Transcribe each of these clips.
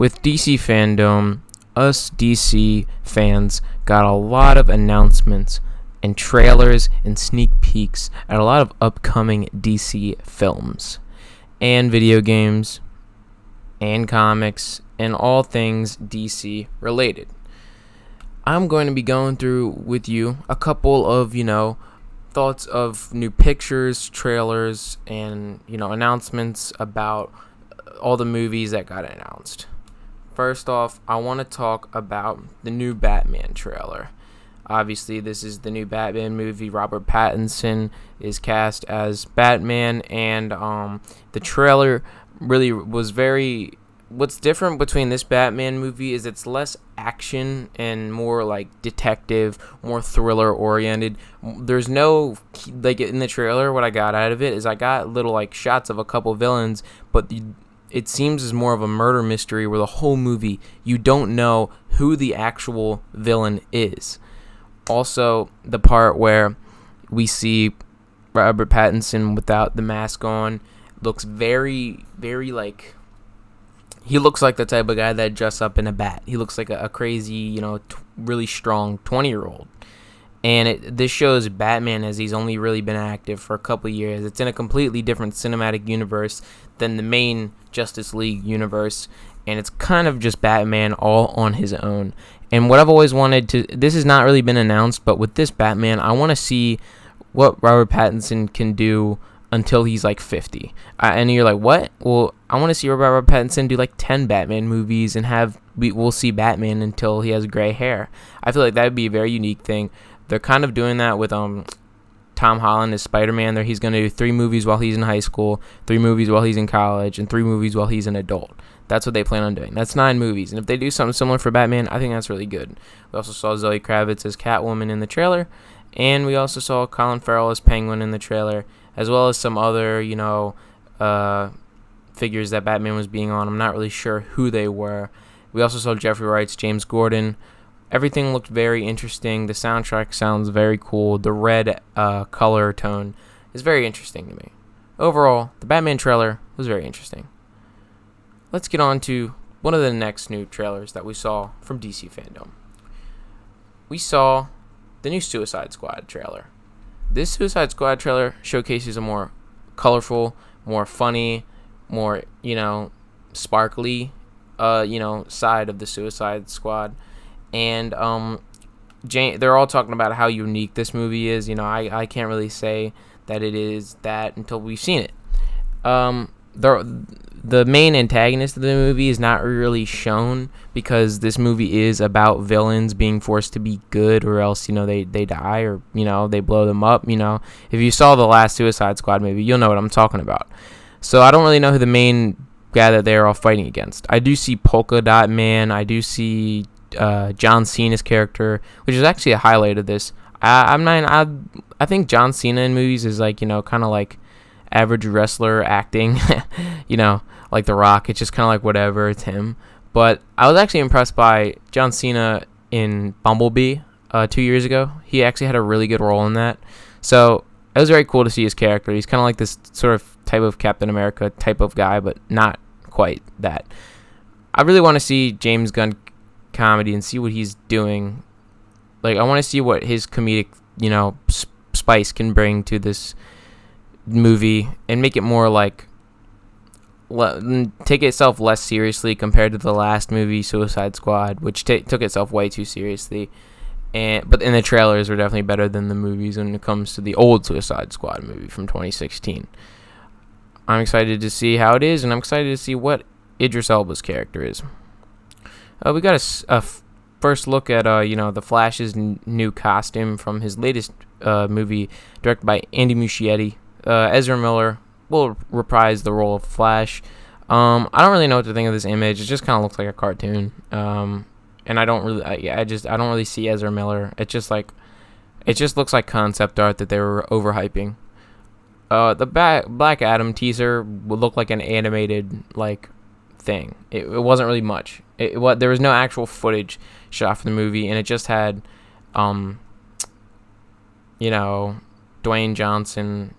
with DC Fandome, us DC fans got a lot of announcements and trailers and sneak peeks at a lot of upcoming DC films and video games and comics and all things DC related. I'm going to be going through with you a couple of, thoughts of new pictures, trailers, and, announcements about all the movies that got announced. First off, I want to talk about the new Batman trailer. Obviously, this is the new Batman movie. Robert Pattinson is cast as Batman, and the trailer really was very... What's different between this Batman movie is it's less action and more like detective, more thriller oriented. There's no, like in the trailer, what I got out of it is I got little like shots of a couple villains, but it seems as more of a murder mystery where the whole movie you don't know who the actual villain is. Also, the part where we see Robert Pattinson without the mask on looks very, very like... He looks like the type of guy that dress up in a bat. He looks like a crazy, really strong 20-year-old. And this shows Batman as he's only really been active for a couple of years. It's in a completely different cinematic universe than the main Justice League universe. And it's kind of just Batman all on his own. And what I've always wanted to... This has not really been announced, but with this Batman, I want to see what Robert Pattinson can do until he's like 50. And you're like, what? Well, I want to see Robert Pattinson do like 10 Batman movies and we'll see Batman until he has gray hair. I feel like that would be a very unique thing. They're kind of doing that with Tom Holland as Spider-Man. He's going to do 3 movies while he's in high school, 3 movies while he's in college, and 3 movies while he's an adult. That's what they plan on doing. That's 9 movies. And if they do something similar for Batman, I think that's really good. We also saw Zoe Kravitz as Catwoman in the trailer, and we also saw Colin Farrell as Penguin in the trailer, as well as some other, figures that Batman was being on. I'm not really sure who they were. We also saw Jeffrey Wright's James Gordon. Everything looked very interesting. The soundtrack sounds very cool. The red color tone is very interesting to me. Overall, the Batman trailer was very interesting. Let's get on to one of the next new trailers that we saw from DC Fandome. We saw the new Suicide Squad trailer. This Suicide Squad trailer showcases a more colorful, more funny, more, sparkly, side of the Suicide Squad. And they're all talking about how unique this movie is. I can't really say that it is that until we've seen it. The main antagonist of the movie is not really shown because this movie is about villains being forced to be good or else, they die or, they blow them up. If you saw the last Suicide Squad movie, you'll know what I'm talking about. So I don't really know who the main guy that they're all fighting against. I do see Polka Dot Man. I do see John Cena's character, which is actually a highlight of this. I think John Cena in movies is like, kind of like average wrestler acting, like The Rock. It's just kind of like whatever, it's him. But I was actually impressed by John Cena in Bumblebee 2 years ago. He actually had a really good role in that. So it was very cool to see his character. He's kind of like this sort of type of Captain America type of guy, but not quite that. I really want to see James Gunn comedy and see what he's doing. Like, I want to see what his comedic, spice can bring to this movie and make it more like take itself less seriously compared to the last movie, Suicide Squad, which took itself way too seriously. But in the trailers were definitely better than the movies when it comes to the old Suicide Squad movie from 2016. I'm excited to see how it is, and I'm excited to see what Idris Elba's character is. We got a first look at the Flash's new costume from his latest movie, directed by Andy Muschietti. Ezra Miller will reprise the role of Flash. I don't really know what to think of this image. It just kind of looks like a cartoon. And I don't really, I don't really see Ezra Miller. It just looks like concept art that they were overhyping. The Black Adam teaser would look like an animated thing. It wasn't really much. There was no actual footage shot for the movie, and it just had, Dwayne Johnson's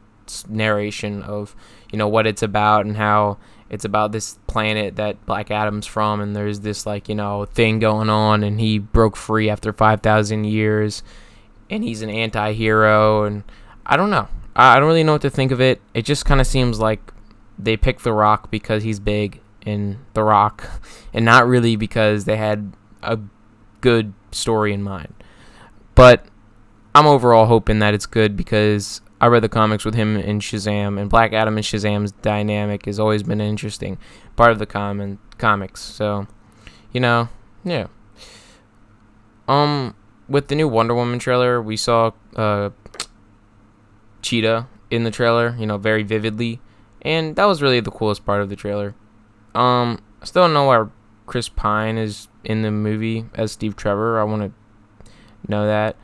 narration of, what it's about and how It's about this planet that Black Adam's from, and there's this, like, thing going on, and he broke free after 5,000 years, and he's an anti-hero, and I don't know. I don't really know what to think of it. It just kind of seems like they picked The Rock because he's big in The Rock, and not really because they had a good story in mind. But I'm overall hoping that it's good because I read the comics with him in Shazam, and Black Adam and Shazam's dynamic has always been an interesting part of the comics. So, yeah. With the new Wonder Woman trailer, we saw Cheetah in the trailer, very vividly, and that was really the coolest part of the trailer. I still don't know why Chris Pine is in the movie as Steve Trevor. I want to know that.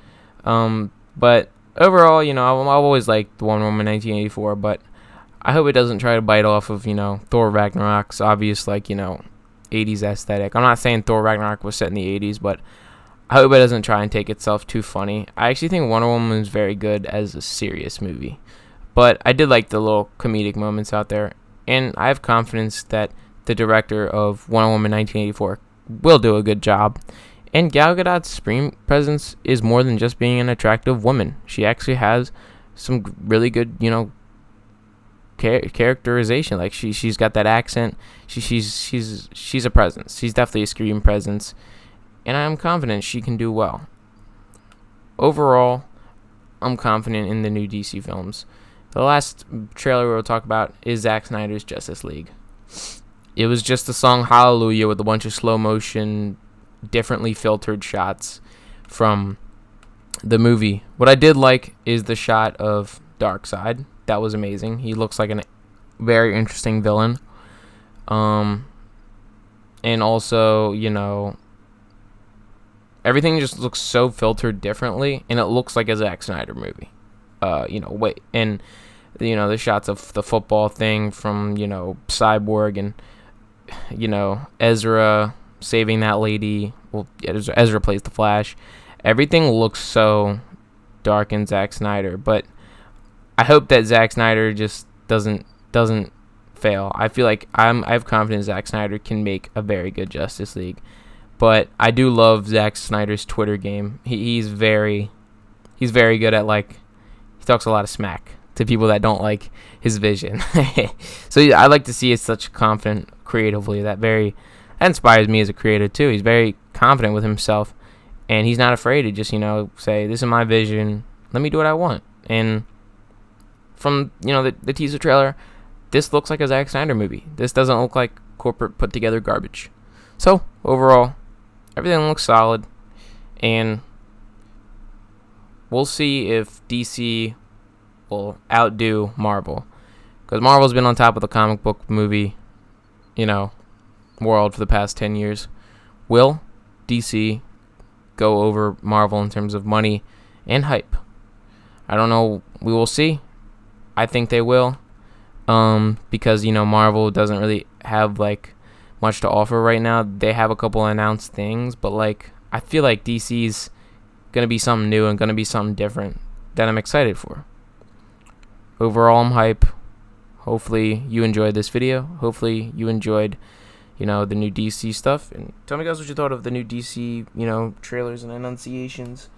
But overall, I've always liked the Wonder Woman 1984, but I hope it doesn't try to bite off of, Thor Ragnarok's obvious, 80s aesthetic. I'm not saying Thor Ragnarok was set in the 80s, but I hope it doesn't try and take itself too funny. I actually think Wonder Woman is very good as a serious movie, but I did like the little comedic moments out there, and I have confidence that the director of Wonder Woman 1984 will do a good job. And Gal Gadot's screen presence is more than just being an attractive woman. She actually has some really good, characterization. Like she's got that accent. She's a presence. She's definitely a screen presence, and I'm confident she can do well. Overall, I'm confident in the new DC films. The last trailer we'll talk about is Zack Snyder's Justice League. It was just the song Hallelujah with a bunch of slow motion, differently filtered shots from the movie. What I did like is the shot of Darkseid. That was amazing. He looks like a very interesting villain. And also, everything just looks so filtered differently, and it looks like a Zack Snyder movie. And the shots of the football thing from, Cyborg and, Ezra saving that lady. Well, Ezra plays the Flash. Everything looks so dark in Zack Snyder, but I hope that Zack Snyder just doesn't fail. I feel like I have confidence Zack Snyder can make a very good Justice League, but I do love Zack Snyder's Twitter game. He's very good at, he talks a lot of smack to people that don't like his vision. So I like to see it's such confident creatively. That inspires me as a creator too. He's very confident with himself, and he's not afraid to just say, this is my vision, let me do what I want. And from the teaser trailer, this looks like a Zack Snyder movie. This doesn't look like corporate put together garbage. So overall, everything looks solid, and we'll see if DC will outdo Marvel, because Marvel's been on top of the comic book movie world for the past 10 years. Will DC go over Marvel in terms of money and hype? I don't know. We will see. I think they will, because Marvel doesn't really have much to offer right now. They have a couple announced things, but I feel like DC's gonna be something new and gonna be something different that I'm excited for. Overall, I'm hype. Hopefully you enjoyed this video. Hopefully you enjoyed the new DC stuff, and tell me guys what you thought of the new DC trailers and annunciations,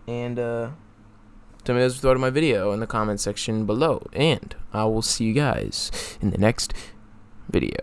and tell me guys what you thought of my video in the comment section below, and I will see you guys in the next video.